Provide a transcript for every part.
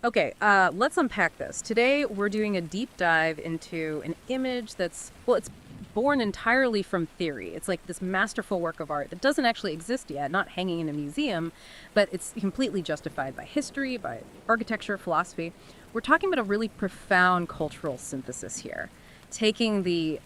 Okay, let's unpack this. Today, we're doing a deep dive into an image that's, well, it's born entirely from theory. It's like this masterful work of art that doesn't actually exist yet, not hanging in a museum, but it's completely justified by history, by architecture, philosophy. We're talking about a really profound cultural synthesis here, taking the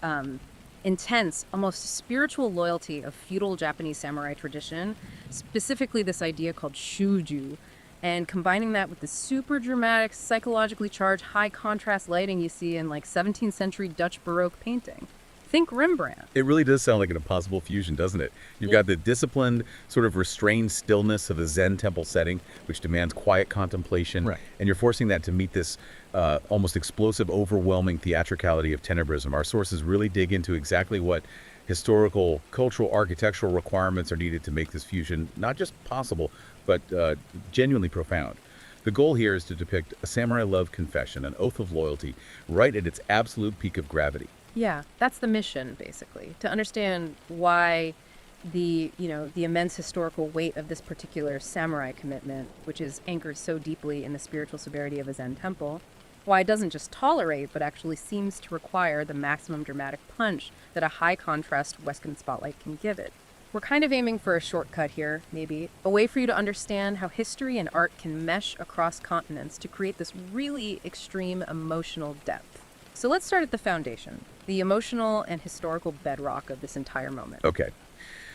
intense, almost spiritual loyalty of feudal Japanese samurai tradition, specifically this idea called shuju, and combining that with the super dramatic, psychologically charged, high contrast lighting you see in like 17th century Dutch Baroque painting. Think Rembrandt. It really does sound like an impossible fusion, doesn't it? You've got the disciplined, sort of restrained stillness of a Zen temple setting, which demands quiet contemplation. Right. And you're forcing that to meet this almost explosive, overwhelming theatricality of tenebrism. Our sources really dig into exactly what historical, cultural, architectural requirements are needed to make this fusion not just possible, but genuinely profound. The goal here is to depict a samurai love confession, an oath of loyalty, right at its absolute peak of gravity. Yeah, that's the mission, basically, to understand why the immense historical weight of this particular samurai commitment, which is anchored so deeply in the spiritual severity of a Zen temple, why it doesn't just tolerate, but actually seems to require the maximum dramatic punch that a high-contrast Western spotlight can give it. We're kind of aiming for a shortcut here, maybe, a way for you to understand how history and art can mesh across continents to create this really extreme emotional depth. So let's start at the foundation, the emotional and historical bedrock of this entire moment. Okay.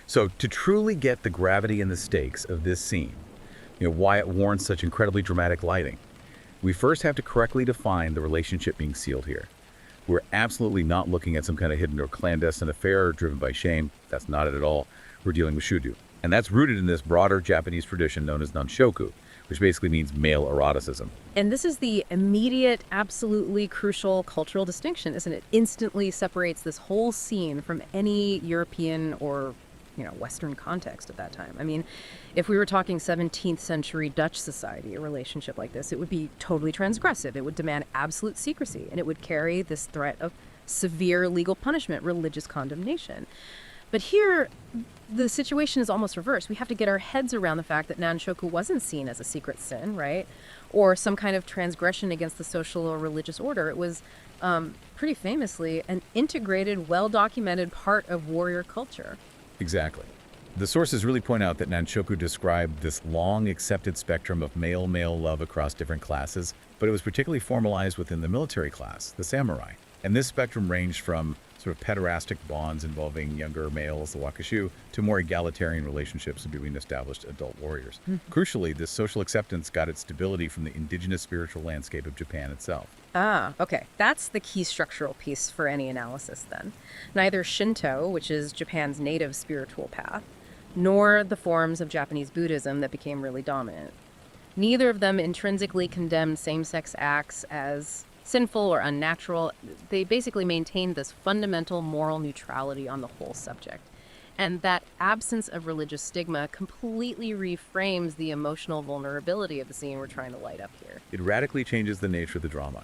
So to truly get the gravity and the stakes of this scene, why it warrants such incredibly dramatic lighting, we first have to correctly define the relationship being sealed here. We're absolutely not looking at some kind of hidden or clandestine affair driven by shame. That's not it at all. We're dealing with Shudō. And that's rooted in this broader Japanese tradition known as Nanshoku, which basically means male eroticism. And this is the immediate, absolutely crucial cultural distinction, isn't it? Instantly separates this whole scene from any European or Western context at that time. I mean, if we were talking 17th century Dutch society, a relationship like this, it would be totally transgressive. It would demand absolute secrecy, and it would carry this threat of severe legal punishment, religious condemnation. But here, the situation is almost reversed. We have to get our heads around the fact that Nanshoku wasn't seen as a secret sin, right? Or some kind of transgression against the social or religious order. It was, pretty famously, an integrated, well-documented part of warrior culture. Exactly. The sources really point out that Nanshoku described this long accepted spectrum of male-male love across different classes, but it was particularly formalized within the military class, the samurai. And this spectrum ranged from sort of pederastic bonds involving younger males, the Wakashu, to more egalitarian relationships between established adult warriors. Crucially, this social acceptance got its stability from the indigenous spiritual landscape of Japan itself. Ah, okay. That's the key structural piece for any analysis then. Neither Shinto, which is Japan's native spiritual path, nor the forms of Japanese Buddhism that became really dominant. Neither of them intrinsically condemned same-sex acts as sinful or unnatural. They basically maintained this fundamental moral neutrality on the whole subject. And that absence of religious stigma completely reframes the emotional vulnerability of the scene we're trying to light up here. It radically changes the nature of the drama,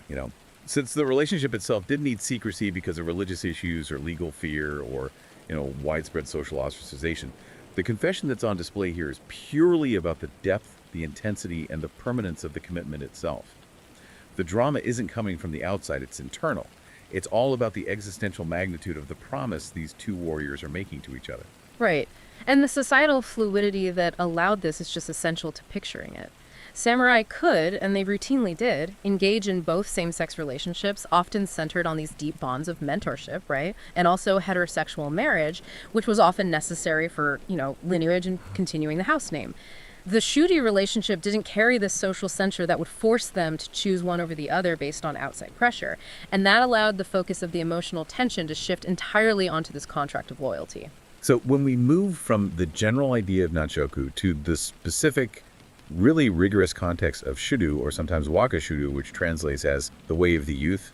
Since the relationship itself didn't need secrecy because of religious issues or legal fear or, widespread social ostracization, the confession that's on display here is purely about the depth, the intensity, and the permanence of the commitment itself. The drama isn't coming from the outside, it's internal. It's all about the existential magnitude of the promise these two warriors are making to each other. Right. And the societal fluidity that allowed this is just essential to picturing it. Samurai could, and they routinely did, engage in both same-sex relationships, often centered on these deep bonds of mentorship, right? And also heterosexual marriage, which was often necessary for, lineage and continuing the house name. The Shudō relationship didn't carry this social censure that would force them to choose one over the other based on outside pressure. And that allowed the focus of the emotional tension to shift entirely onto this contract of loyalty. So when we move from the general idea of Nanshoku to the specific, really rigorous context of Shudō, or sometimes Wakashu, which translates as the way of the youth,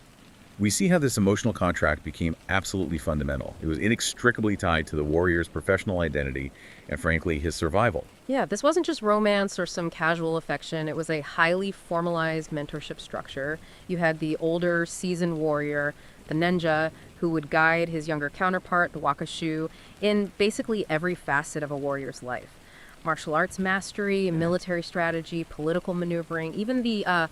we see how this emotional contract became absolutely fundamental. It was inextricably tied to the warrior's professional identity and, frankly, his survival. Yeah, this wasn't just romance or some casual affection. It was a highly formalized mentorship structure. You had the older, seasoned warrior, the Nenja, who would guide his younger counterpart, the Wakashu, in basically every facet of a warrior's life. martial arts mastery, military strategy, political maneuvering, even the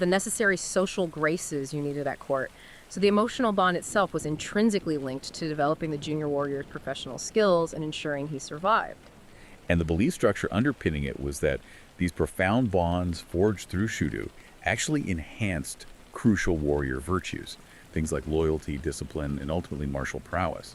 necessary social graces you needed at court. So the emotional bond itself was intrinsically linked to developing the junior warrior's professional skills and ensuring he survived. And the belief structure underpinning it was that these profound bonds forged through Shudō actually enhanced crucial warrior virtues, things like loyalty, discipline, and ultimately martial prowess.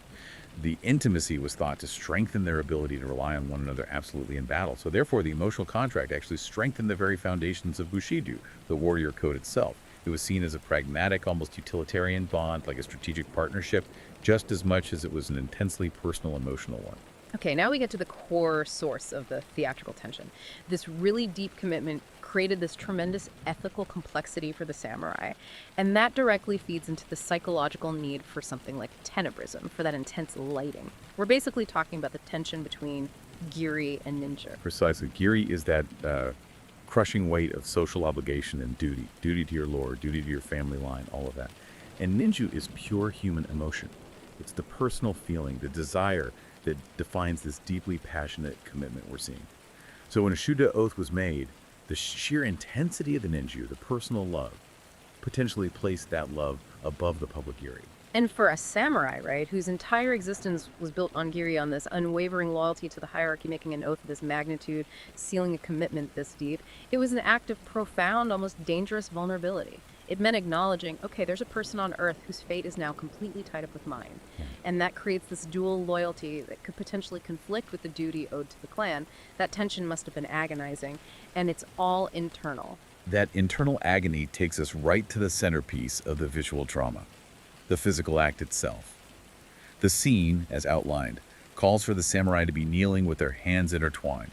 The intimacy was thought to strengthen their ability to rely on one another absolutely in battle. So therefore, the emotional contract actually strengthened the very foundations of Bushidō, the warrior code itself. It was seen as a pragmatic, almost utilitarian bond, like a strategic partnership, just as much as it was an intensely personal, emotional one. Okay, now we get to the core source of the theatrical tension. This really deep commitment created this tremendous ethical complexity for the samurai, and that directly feeds into the psychological need for something like tenebrism, for that intense lighting. We're basically talking about the tension between giri and ninja. Precisely. Giri is that crushing weight of social obligation and duty. Duty to your lord, duty to your family line, all of that. And ninju is pure human emotion. It's the personal feeling, the desire that defines this deeply passionate commitment we're seeing. So when a Shudō oath was made, the sheer intensity of the ninju, the personal love, potentially placed that love above the public giri. And for a samurai, right, whose entire existence was built on giri, on this unwavering loyalty to the hierarchy, making an oath of this magnitude, sealing a commitment this deep, it was an act of profound, almost dangerous vulnerability. It meant acknowledging, okay, there's a person on Earth whose fate is now completely tied up with mine. And that creates this dual loyalty that could potentially conflict with the duty owed to the clan. That tension must have been agonizing, and it's all internal. That internal agony takes us right to the centerpiece of the visual drama, the physical act itself. The scene, as outlined, calls for the samurai to be kneeling with their hands intertwined.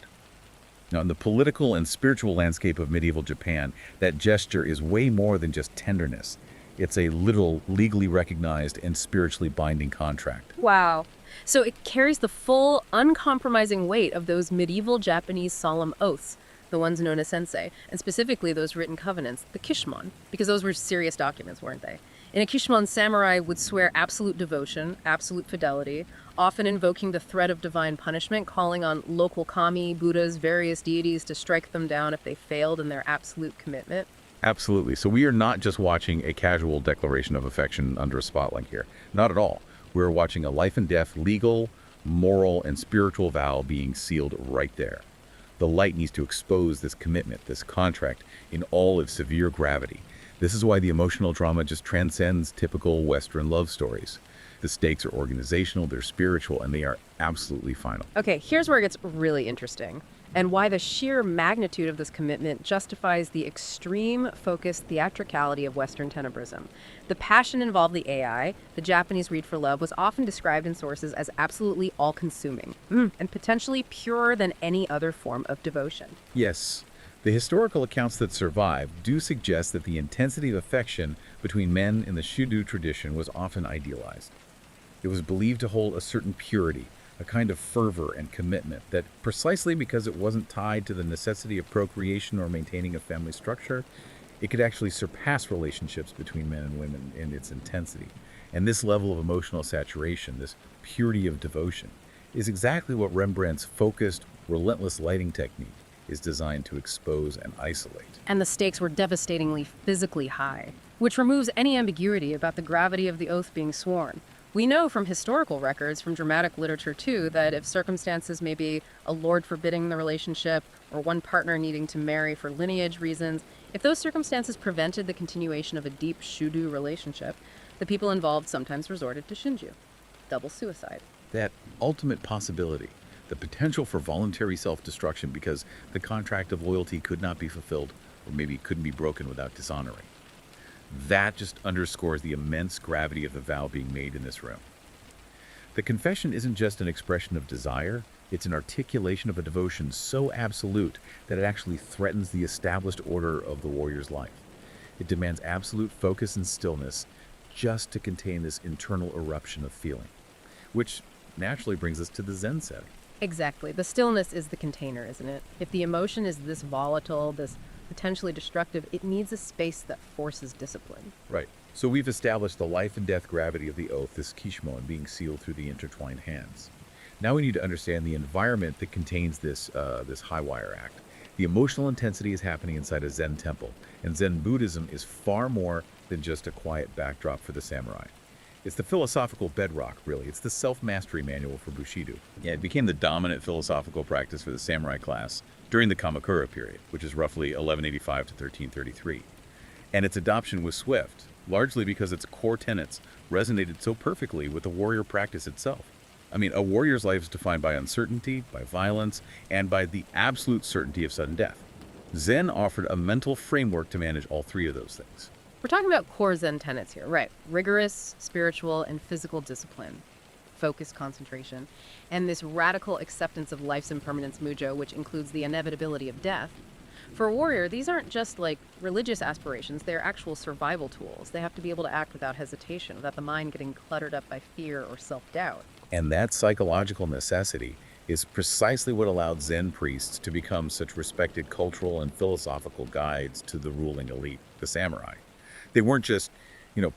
Now, in the political and spiritual landscape of medieval Japan, that gesture is way more than just tenderness. It's a literal, legally recognized, and spiritually binding contract. Wow. So it carries the full, uncompromising weight of those medieval Japanese solemn oaths, the ones known as sensei, and specifically those written covenants, the kishimon, because those were serious documents, weren't they? In a kishimon, samurai would swear absolute devotion, absolute fidelity, often invoking the threat of divine punishment, calling on local kami, buddhas, various deities to strike them down if they failed in their absolute commitment. Absolutely. So we are not just watching a casual declaration of affection under a spotlight here. Not at all. We're watching a life and death legal, moral, and spiritual vow being sealed right there. The light needs to expose this commitment, this contract, in all its severe gravity. This is why the emotional drama just transcends typical Western love stories. The stakes are organizational, they're spiritual, and they are absolutely final. Okay, here's where it gets really interesting, and why the sheer magnitude of this commitment justifies the extreme focused theatricality of Western tenebrism. The passion involved the AI, the Japanese read for love, was often described in sources as absolutely all-consuming, and potentially purer than any other form of devotion. Yes, the historical accounts that survive do suggest that the intensity of affection between men in the Shudō tradition was often idealized. It was believed to hold a certain purity, a kind of fervor and commitment that, precisely because it wasn't tied to the necessity of procreation or maintaining a family structure, it could actually surpass relationships between men and women in its intensity. And this level of emotional saturation, this purity of devotion, is exactly what Rembrandt's focused, relentless lighting technique is designed to expose and isolate. And the stakes were devastatingly physically high, which removes any ambiguity about the gravity of the oath being sworn. We know from historical records, from dramatic literature too, that if circumstances, maybe a lord forbidding the relationship or one partner needing to marry for lineage reasons, if those circumstances prevented the continuation of a deep Shudō relationship, the people involved sometimes resorted to shinju, double suicide. That ultimate possibility, the potential for voluntary self-destruction because the contract of loyalty could not be fulfilled or maybe couldn't be broken without dishonoring. That just underscores the immense gravity of the vow being made in this room. The confession isn't just an expression of desire, it's an articulation of a devotion so absolute that it actually threatens the established order of the warrior's life. It demands absolute focus and stillness just to contain this internal eruption of feeling, which naturally brings us to the Zen setting. Exactly. The stillness is the container, isn't it? If the emotion is this volatile, this potentially destructive, it needs a space that forces discipline. Right. So we've established the life and death gravity of the oath, this kishimon being sealed through the intertwined hands. Now we need to understand the environment that contains this high wire act. The emotional intensity is happening inside a Zen temple, and Zen Buddhism is far more than just a quiet backdrop for the samurai. It's the philosophical bedrock, really. It's the self-mastery manual for Bushidō. Yeah, it became the dominant philosophical practice for the samurai class during the Kamakura period, which is roughly 1185 to 1333. And its adoption was swift, largely because its core tenets resonated so perfectly with the warrior practice itself. I mean, a warrior's life is defined by uncertainty, by violence, and by the absolute certainty of sudden death. Zen offered a mental framework to manage all three of those things. We're talking about core Zen tenets here, right? Rigorous, spiritual, and physical discipline, focus, concentration, and this radical acceptance of life's impermanence mujo, which includes the inevitability of death. For a warrior, these aren't just like religious aspirations, they're actual survival tools. They have to be able to act without hesitation, without the mind getting cluttered up by fear or self-doubt. And that psychological necessity is precisely what allowed Zen priests to become such respected cultural and philosophical guides to the ruling elite, the samurai. They weren't just,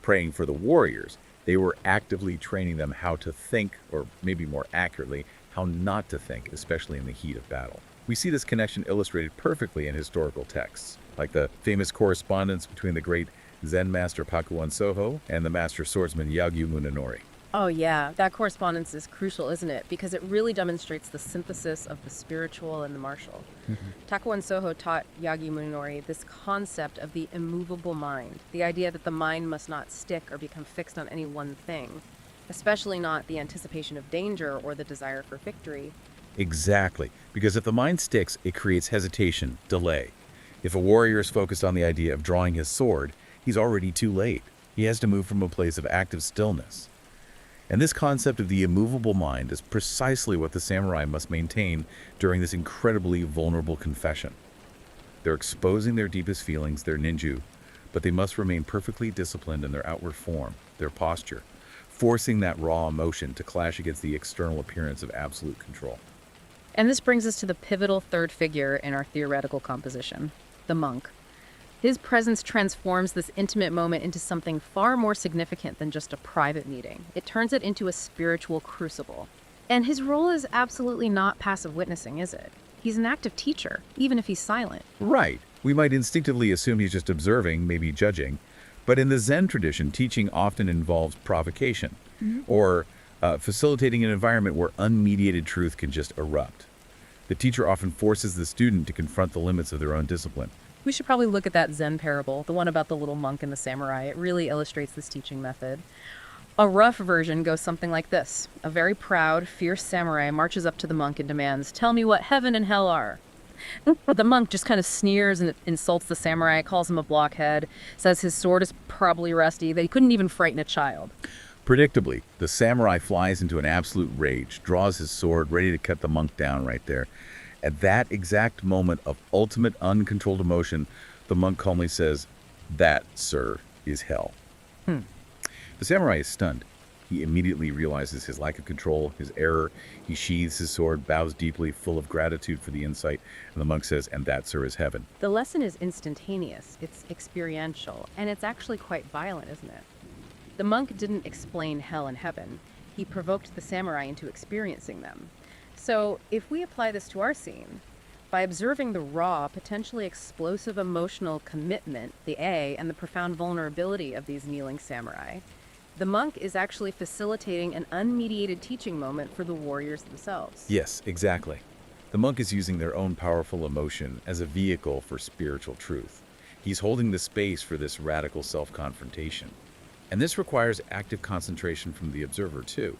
praying for the warriors. They were actively training them how to think, or maybe more accurately, how not to think, especially in the heat of battle. We see this connection illustrated perfectly in historical texts, like the famous correspondence between the great Zen master Pakuan Soho and the master swordsman Yagyu Munenori. Oh yeah, that correspondence is crucial, isn't it? Because it really demonstrates the synthesis of the spiritual and the martial. Takuan Soho taught Yagi Munenori this concept of the immovable mind, the idea that the mind must not stick or become fixed on any one thing, especially not the anticipation of danger or the desire for victory. Exactly, because if the mind sticks, it creates hesitation, delay. If a warrior is focused on the idea of drawing his sword, he's already too late. He has to move from a place of active stillness. And this concept of the immovable mind is precisely what the samurai must maintain during this incredibly vulnerable confession. They're exposing their deepest feelings, their ninju, but they must remain perfectly disciplined in their outward form, their posture, forcing that raw emotion to clash against the external appearance of absolute control. And this brings us to the pivotal third figure in our theoretical composition, the monk. His presence transforms this intimate moment into something far more significant than just a private meeting. It turns it into a spiritual crucible. And his role is absolutely not passive witnessing, is it? He's an active teacher, even if he's silent. Right. We might instinctively assume he's just observing, maybe judging. But in the Zen tradition, teaching often involves provocation, or facilitating an environment where unmediated truth can just erupt. The teacher often forces the student to confront the limits of their own discipline. We should probably look at that Zen parable, the one about the little monk and the samurai. It really illustrates this teaching method. A rough version goes something like this. A very proud, fierce samurai marches up to the monk and demands, "Tell me what heaven and hell are." The monk just kind of sneers and insults the samurai, calls him a blockhead, says his sword is probably rusty, that he couldn't even frighten a child. Predictably, the samurai flies into an absolute rage, draws his sword, ready to cut the monk down right there. At that exact moment of ultimate uncontrolled emotion, the monk calmly says, "That, sir, is hell." The samurai is stunned. He immediately realizes his lack of control, his error. He sheathes his sword, bows deeply, full of gratitude for the insight, and the monk says, "And that, sir, is heaven." The lesson is instantaneous, it's experiential, and it's actually quite violent, isn't it? The monk didn't explain hell and heaven. He provoked the samurai into experiencing them. So if we apply this to our scene, by observing the raw, potentially explosive emotional commitment, the A, and the profound vulnerability of these kneeling samurai, the monk is actually facilitating an unmediated teaching moment for the warriors themselves. Yes, exactly. The monk is using their own powerful emotion as a vehicle for spiritual truth. He's holding the space for this radical self-confrontation. And this requires active concentration from the observer, too.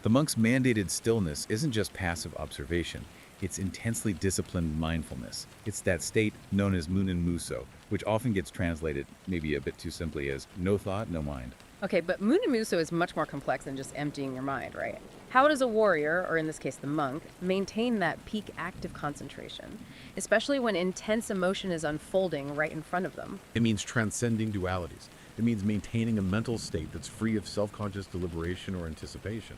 The monk's mandated stillness isn't just passive observation. It's intensely disciplined mindfulness. It's that state known as munin muso, which often gets translated, maybe a bit too simply, as no thought, no mind. Okay, but Munamuso is much more complex than just emptying your mind, right? How does a warrior, or in this case the monk, maintain that peak active concentration, especially when intense emotion is unfolding right in front of them? It means transcending dualities. It means maintaining a mental state that's free of self-conscious deliberation or anticipation.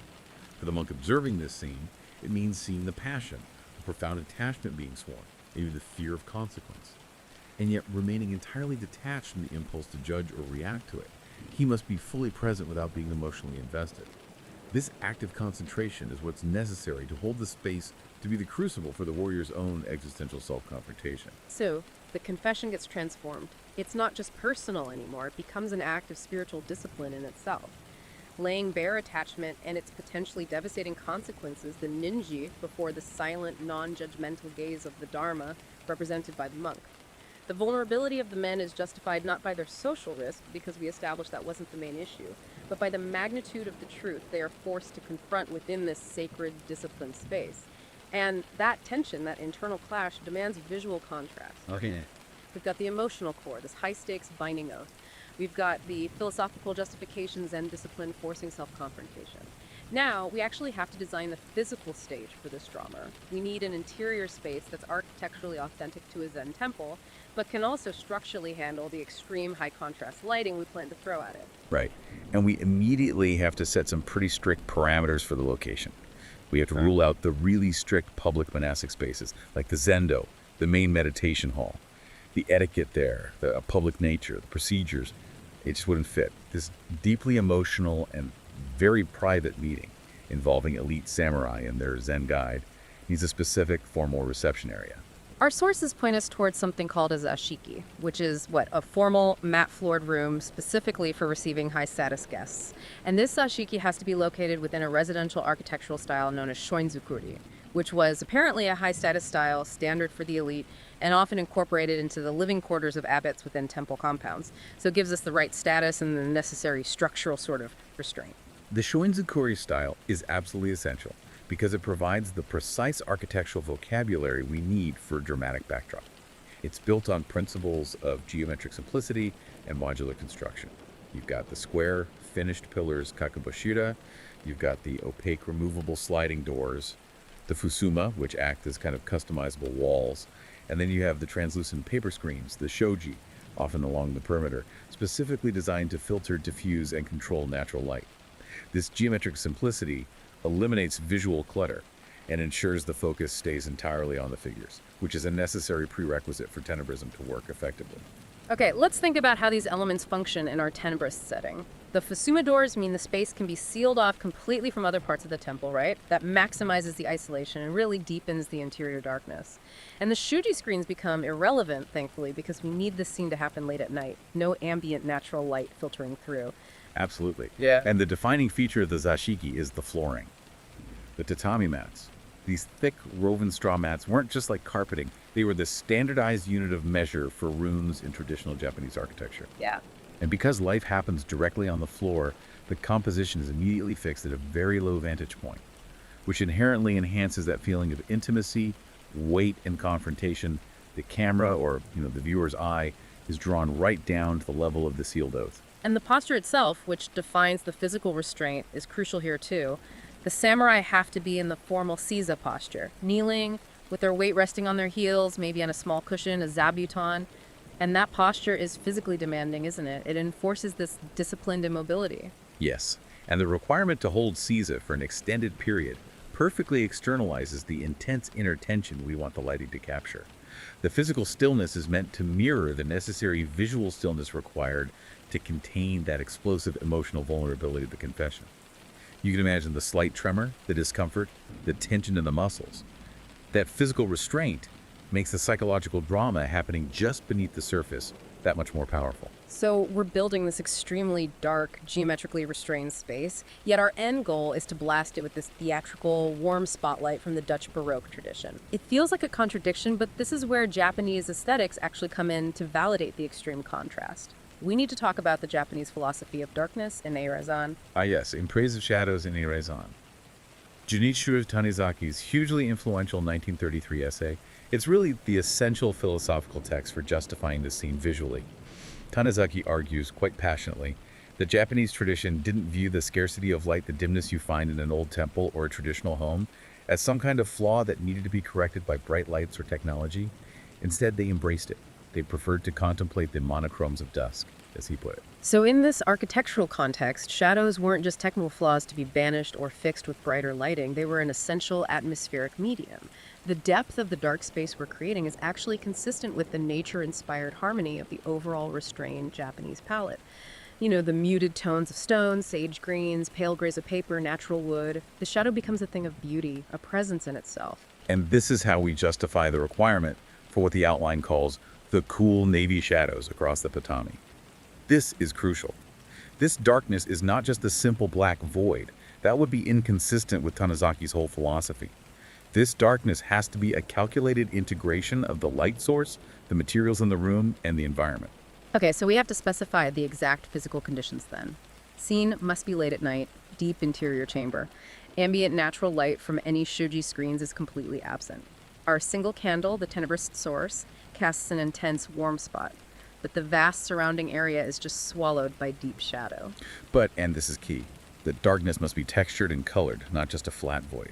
For the monk observing this scene, it means seeing the passion, a profound attachment being sworn, maybe the fear of consequence, and yet remaining entirely detached from the impulse to judge or react to it. He must be fully present without being emotionally invested. This active concentration is what's necessary to hold the space to be the crucible for the warrior's own existential self-confrontation. So, the confession gets transformed. It's not just personal anymore, it becomes an act of spiritual discipline in itself. Laying bare attachment and its potentially devastating consequences, the ninji, before the silent, non-judgmental gaze of the Dharma, represented by the monk. The vulnerability of the men is justified not by their social risk, because we established that wasn't the main issue, but by the magnitude of the truth they are forced to confront within this sacred, disciplined space. And that tension, that internal clash, demands visual contrast. Okay. We've got the emotional core, this high-stakes binding oath. We've got the philosophical justifications and discipline forcing self-confrontation. Now, we actually have to design the physical stage for this drama. We need an interior space that's architecturally authentic to a Zen temple, but can also structurally handle the extreme high-contrast lighting we plan to throw at it. Right. And we immediately have to set some pretty strict parameters for the location. We have to rule out the really strict public monastic spaces, like the Zendo, the main meditation hall. The etiquette there, the public nature, the procedures, it just wouldn't fit. This deeply emotional and very private meeting involving elite samurai and their Zen guide needs a specific formal reception area. Our sources point us towards something called a zashiki, which is, a formal, mat-floored room specifically for receiving high-status guests. And this zashiki has to be located within a residential architectural style known as shoinzukuri, which was apparently a high-status style standard for the elite and often incorporated into the living quarters of abbots within temple compounds. So it gives us the right status and the necessary structural sort of restraint. The shoinzukuri style is absolutely essential because it provides the precise architectural vocabulary we need for a dramatic backdrop. It's built on principles of geometric simplicity and modular construction. You've got the square, finished pillars kakuboshida, you've got the opaque removable sliding doors, the fusuma, which act as kind of customizable walls, and then you have the translucent paper screens, the shoji, often along the perimeter, specifically designed to filter, diffuse, and control natural light. This geometric simplicity eliminates visual clutter and ensures the focus stays entirely on the figures, which is a necessary prerequisite for tenebrism to work effectively. Okay, let's think about how these elements function in our tenebrist setting. The fusuma doors mean the space can be sealed off completely from other parts of the temple, right? That maximizes the isolation and really deepens the interior darkness. And the shuji screens become irrelevant, thankfully, because we need this scene to happen late at night. No ambient natural light filtering through. Absolutely. Yeah. And the defining feature of the zashiki is the flooring. The tatami mats. These thick woven straw mats weren't just like carpeting. They were the standardized unit of measure for rooms in traditional Japanese architecture. Yeah. And because life happens directly on the floor, the composition is immediately fixed at a very low vantage point, which inherently enhances that feeling of intimacy, weight, and confrontation. The camera, or the viewer's eye, is drawn right down to the level of the sealed oath. And the posture itself, which defines the physical restraint, is crucial here too. The samurai have to be in the formal seiza posture, kneeling, with their weight resting on their heels, maybe on a small cushion, a zabuton. And that posture is physically demanding, isn't it? It enforces this disciplined immobility. Yes, and the requirement to hold seiza for an extended period perfectly externalizes the intense inner tension we want the lighting to capture. The physical stillness is meant to mirror the necessary visual stillness required to contain that explosive emotional vulnerability of the confession. You can imagine the slight tremor, the discomfort, the tension in the muscles. That physical restraint makes the psychological drama happening just beneath the surface that much more powerful. So we're building this extremely dark, geometrically restrained space, yet our end goal is to blast it with this theatrical, warm spotlight from the Dutch Baroque tradition. It feels like a contradiction, but this is where Japanese aesthetics actually come in to validate the extreme contrast. We need to talk about the Japanese philosophy of darkness in Eirazan. Ah yes, In Praise of Shadows in Eirazan. Junichiro Tanizaki's hugely influential 1933 essay. It's really the essential philosophical text for justifying this scene visually. Tanizaki argues quite passionately that Japanese tradition didn't view the scarcity of light, the dimness you find in an old temple or a traditional home, as some kind of flaw that needed to be corrected by bright lights or technology. Instead, they embraced it. They preferred to contemplate the monochromes of dusk, as he put it. So in this architectural context, shadows weren't just technical flaws to be banished or fixed with brighter lighting. They were an essential atmospheric medium. The depth of the dark space we're creating is actually consistent with the nature-inspired harmony of the overall restrained Japanese palette. You know, the muted tones of stone, sage greens, pale grays of paper, natural wood. The shadow becomes a thing of beauty, a presence in itself. And this is how we justify the requirement for what the outline calls the cool navy shadows across the tatami. This is crucial. This darkness is not just a simple black void. That would be inconsistent with Tanazaki's whole philosophy. This darkness has to be a calculated integration of the light source, the materials in the room, and the environment. Okay, so we have to specify the exact physical conditions then. Scene must be late at night, deep interior chamber. Ambient natural light from any shoji screens is completely absent. Our single candle, the tenebrous source, casts an intense warm spot, but the vast surrounding area is just swallowed by deep shadow. But, and this is key, the darkness must be textured and colored, not just a flat void.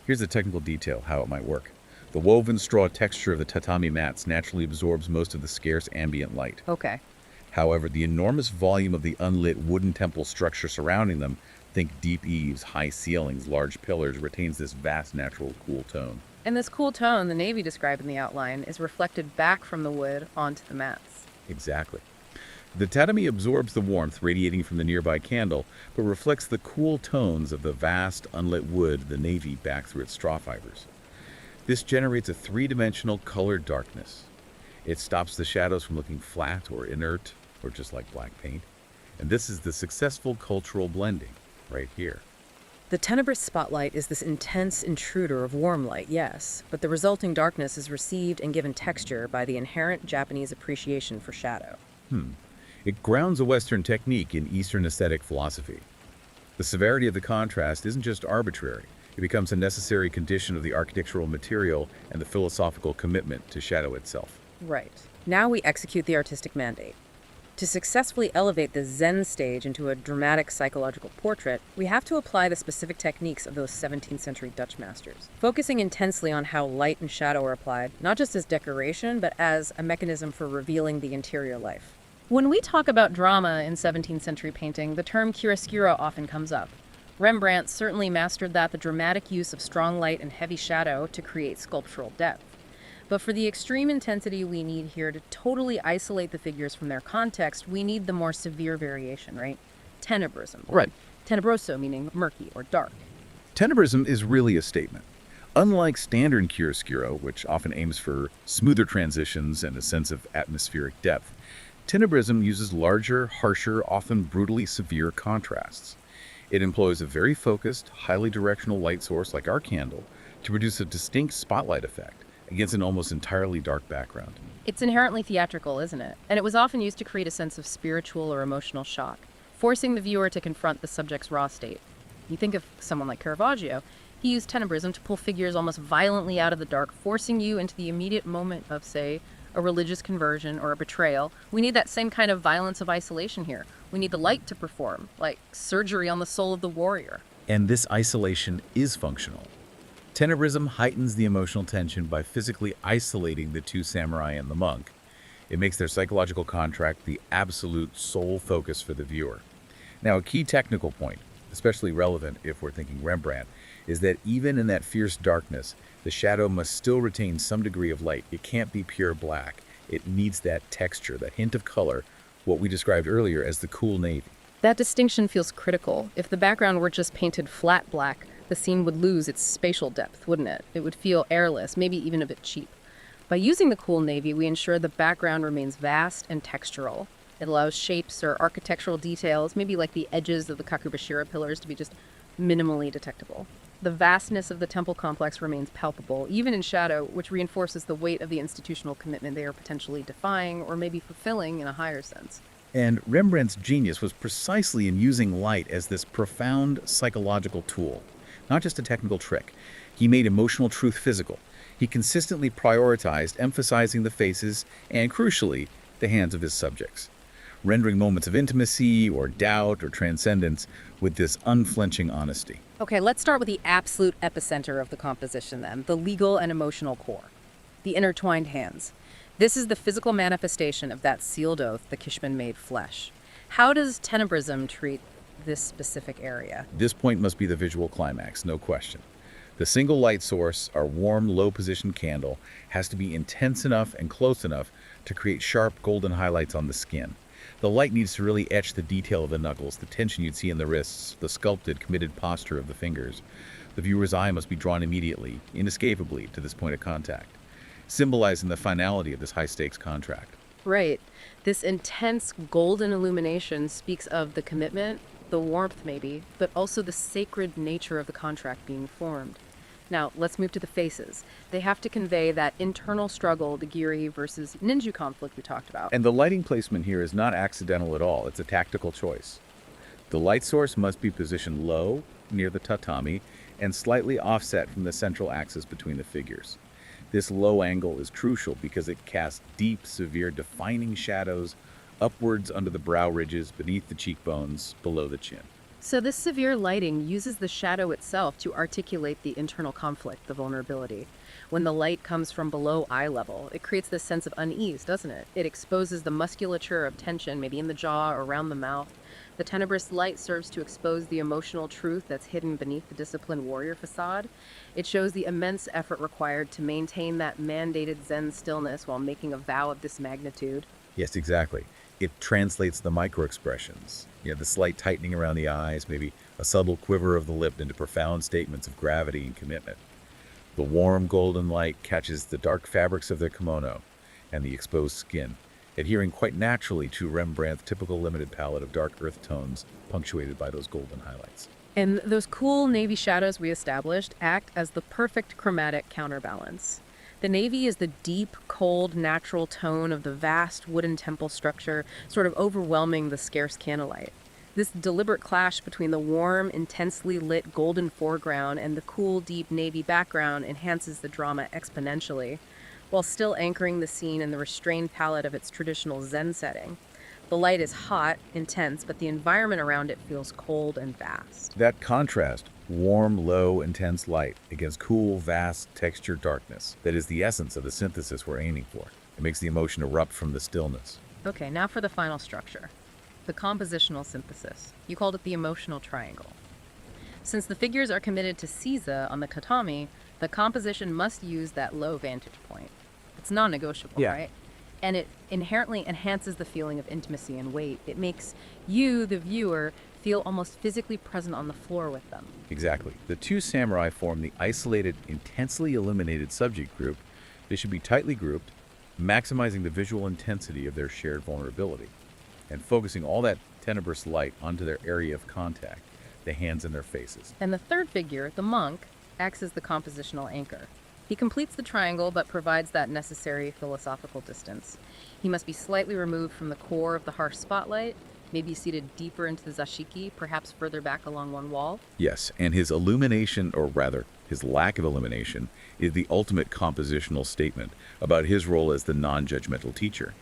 Here's the technical detail, how it might work. The woven straw texture of the tatami mats naturally absorbs most of the scarce ambient light. Okay. However, the enormous volume of the unlit wooden temple structure surrounding them, think deep eaves, high ceilings, large pillars, retains this vast natural cool tone. And this cool tone the Navy described in the outline is reflected back from the wood onto the mats. Exactly. The tatami absorbs the warmth radiating from the nearby candle, but reflects the cool tones of the vast, unlit wood of the navy back through its straw fibers. This generates a three-dimensional colored darkness. It stops the shadows from looking flat or inert, or just like black paint. And this is the successful cultural blending, right here. The tenebrous spotlight is this intense intruder of warm light, yes, but the resulting darkness is received and given texture by the inherent Japanese appreciation for shadow. It grounds a Western technique in Eastern aesthetic philosophy. The severity of the contrast isn't just arbitrary. It becomes a necessary condition of the architectural material and the philosophical commitment to shadow itself. Right. Now we execute the artistic mandate. To successfully elevate the Zen stage into a dramatic psychological portrait, we have to apply the specific techniques of those 17th century Dutch masters, focusing intensely on how light and shadow are applied, not just as decoration, but as a mechanism for revealing the interior life. When we talk about drama in 17th century painting, the term chiaroscuro often comes up. Rembrandt certainly mastered that, the dramatic use of strong light and heavy shadow to create sculptural depth. But for the extreme intensity we need here to totally isolate the figures from their context, we need the more severe variation, right? Tenebrism. Right. Tenebroso meaning murky or dark. Tenebrism is really a statement. Unlike standard chiaroscuro, which often aims for smoother transitions and a sense of atmospheric depth, tenebrism uses larger, harsher, often brutally severe contrasts. It employs a very focused, highly directional light source like our candle to produce a distinct spotlight effect against an almost entirely dark background. It's inherently theatrical, isn't it? And it was often used to create a sense of spiritual or emotional shock, forcing the viewer to confront the subject's raw state. You think of someone like Caravaggio. He used tenebrism to pull figures almost violently out of the dark, forcing you into the immediate moment of, say, a religious conversion or a betrayal. We need that same kind of violence of isolation here. We need the light to perform, like surgery on the soul of the warrior. And this isolation is functional. Tenebrism heightens the emotional tension by physically isolating the two samurai and the monk. It makes their psychological contract the absolute sole focus for the viewer. Now, a key technical point, especially relevant if we're thinking Rembrandt, is that even in that fierce darkness, the shadow must still retain some degree of light. It can't be pure black. It needs that texture, that hint of color, what we described earlier as the cool navy. That distinction feels critical. If the background were just painted flat black, the scene would lose its spatial depth, wouldn't it? It would feel airless, maybe even a bit cheap. By using the cool navy, we ensure the background remains vast and textural. It allows shapes or architectural details, maybe like the edges of the Kakubashira pillars, to be just minimally detectable. The vastness of the temple complex remains palpable, even in shadow, which reinforces the weight of the institutional commitment they are potentially defying or maybe fulfilling in a higher sense. And Rembrandt's genius was precisely in using light as this profound psychological tool, not just a technical trick. He made emotional truth physical. He consistently prioritized emphasizing the faces and, crucially, the hands of his subjects, rendering moments of intimacy or doubt or transcendence with this unflinching honesty. Okay, let's start with the absolute epicenter of the composition then, the legal and emotional core, the intertwined hands. This is the physical manifestation of that sealed oath the Kishman made flesh. How does tenebrism treat this specific area? This point must be the visual climax, no question. The single light source, our warm, low-positioned candle, has to be intense enough and close enough to create sharp golden highlights on the skin. The light needs to really etch the detail of the knuckles, the tension you'd see in the wrists, the sculpted, committed posture of the fingers. The viewer's eye must be drawn immediately, inescapably, to this point of contact, symbolizing the finality of this high-stakes contract. Right. This intense golden illumination speaks of the commitment, the warmth maybe, but also the sacred nature of the contract being formed. Now, let's move to the faces. They have to convey that internal struggle, the Giri versus Ninja conflict we talked about. And the lighting placement here is not accidental at all. It's a tactical choice. The light source must be positioned low, near the tatami, and slightly offset from the central axis between the figures. This low angle is crucial because it casts deep, severe, defining shadows upwards under the brow ridges, beneath the cheekbones, below the chin. So this severe lighting uses the shadow itself to articulate the internal conflict, the vulnerability. When the light comes from below eye level, it creates this sense of unease, doesn't it? It exposes the musculature of tension, maybe in the jaw or around the mouth. The tenebrous light serves to expose the emotional truth that's hidden beneath the disciplined warrior facade. It shows the immense effort required to maintain that mandated Zen stillness while making a vow of this magnitude. Yes, exactly. It translates the micro-expressions. The slight tightening around the eyes, maybe a subtle quiver of the lip into profound statements of gravity and commitment. The warm golden light catches the dark fabrics of their kimono and the exposed skin, adhering quite naturally to Rembrandt's typical limited palette of dark earth tones, punctuated by those golden highlights. And those cool navy shadows we established act as the perfect chromatic counterbalance. The navy is the deep, cold, natural tone of the vast wooden temple structure, sort of overwhelming the scarce candlelight. This deliberate clash between the warm, intensely lit golden foreground and the cool, deep navy background enhances the drama exponentially, while still anchoring the scene in the restrained palette of its traditional Zen setting. The light is hot, intense, but the environment around it feels cold and vast. That contrast, warm, low, intense light against cool, vast, textured darkness, that is the essence of the synthesis we're aiming for. It makes the emotion erupt from the stillness. Okay, now for the final structure. The compositional synthesis. You called it the emotional triangle. Since the figures are committed to Seiza on the tatami, the composition must use that low vantage point. It's non-negotiable, right? And it inherently enhances the feeling of intimacy and weight. It makes you, the viewer, feel almost physically present on the floor with them. Exactly. The two samurai form the isolated, intensely illuminated subject group. They should be tightly grouped, maximizing the visual intensity of their shared vulnerability, and focusing all that tenebrous light onto their area of contact, the hands and their faces. And the third figure, the monk, acts as the compositional anchor. He completes the triangle but provides that necessary philosophical distance. He must be slightly removed from the core of the harsh spotlight, maybe seated deeper into the zashiki, perhaps further back along one wall. Yes, and his illumination, or rather, his lack of illumination, is the ultimate compositional statement about his role as the non-judgmental teacher.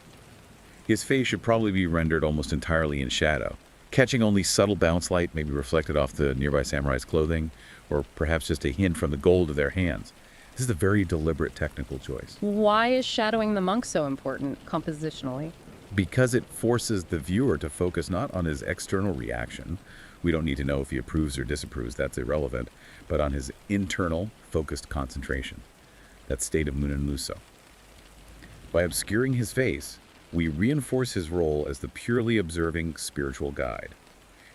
His face should probably be rendered almost entirely in shadow, catching only subtle bounce light, maybe reflected off the nearby samurai's clothing, or perhaps just a hint from the gold of their hands. This is a very deliberate technical choice. Why is shadowing the monk so important compositionally? Because it forces the viewer to focus not on his external reaction. We don't need to know if he approves or disapproves, that's irrelevant, but on his internal, focused concentration, that state of munen muso. By obscuring his face, we reinforce his role as the purely observing spiritual guide.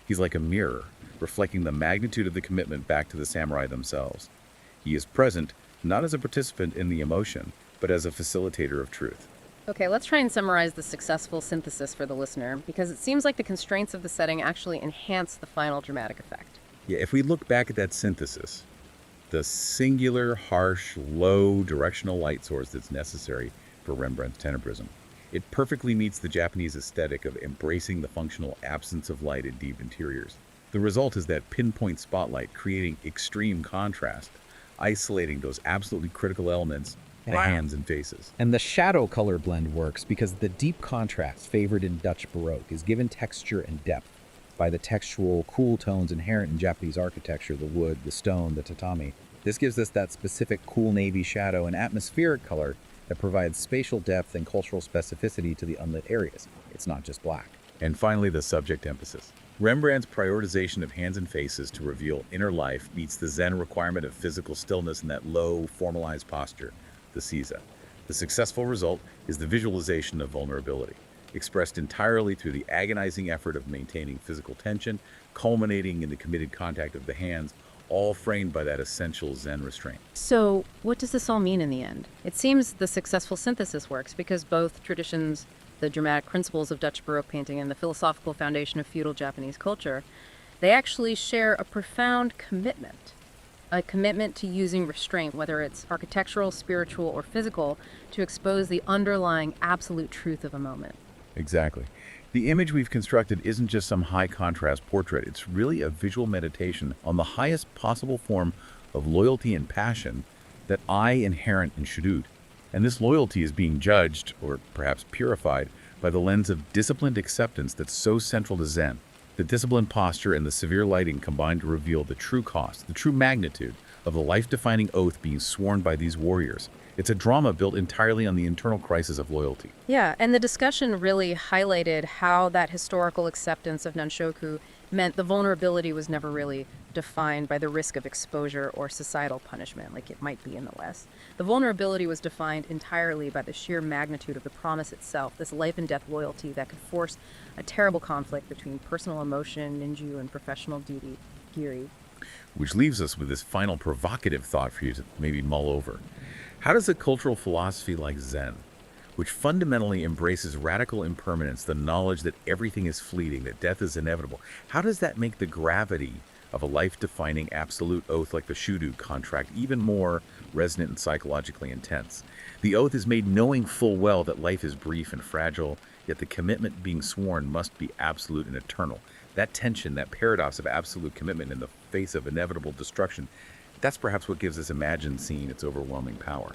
He's like a mirror, reflecting the magnitude of the commitment back to the samurai themselves. He is present, not as a participant in the emotion, but as a facilitator of truth. Okay, let's try and summarize the successful synthesis for the listener, because it seems like the constraints of the setting actually enhance the final dramatic effect. Yeah, if we look back at that synthesis, the singular, harsh, low, directional light source that's necessary for Rembrandt's tenebrism, it perfectly meets the Japanese aesthetic of embracing the functional absence of light in deep interiors. The result is that pinpoint spotlight creating extreme contrast, isolating those absolutely critical elements, the hands and faces. And the shadow color blend works because the deep contrast favored in Dutch Baroque is given texture and depth by the textual, cool tones inherent in Japanese architecture, the wood, the stone, the tatami. This gives us that specific cool navy shadow and atmospheric color that provides spatial depth and cultural specificity to the unlit areas. It's not just black. And finally, the subject emphasis. Rembrandt's prioritization of hands and faces to reveal inner life meets the Zen requirement of physical stillness in that low, formalized posture, the Seiza. The successful result is the visualization of vulnerability. expressed entirely through the agonizing effort of maintaining physical tension, culminating in the committed contact of the hands, all framed by that essential Zen restraint. So, what does this all mean in the end? It seems the successful synthesis works because both traditions, the dramatic principles of Dutch Baroque painting and the philosophical foundation of feudal Japanese culture, they actually share a profound commitment. A commitment to using restraint, whether it's architectural, spiritual, or physical, to expose the underlying absolute truth of a moment. Exactly. The image we've constructed isn't just some high contrast portrait, it's really a visual meditation on the highest possible form of loyalty and passion that I inherent in Shudō. And this loyalty is being judged, or perhaps purified, by the lens of disciplined acceptance that's so central to Zen. The disciplined posture and the severe lighting combine to reveal the true cost, the true magnitude of the life-defining oath being sworn by these warriors. It's a drama built entirely on the internal crisis of loyalty. Yeah, and the discussion really highlighted how that historical acceptance of Nanshoku meant the vulnerability was never really defined by the risk of exposure or societal punishment, like it might be in the West. The vulnerability was defined entirely by the sheer magnitude of the promise itself, this life and death loyalty that could force a terrible conflict between personal emotion, ninju, and professional duty, giri. Which leaves us with this final provocative thought for you to maybe mull over. How does a cultural philosophy like Zen, which fundamentally embraces radical impermanence, the knowledge that everything is fleeting, that death is inevitable, how does that make the gravity of a life-defining absolute oath like the Shudō contract even more resonant and psychologically intense? The oath is made knowing full well that life is brief and fragile, yet the commitment being sworn must be absolute and eternal. That tension, that paradox of absolute commitment in the face of inevitable destruction, that's perhaps what gives this imagined scene its overwhelming power.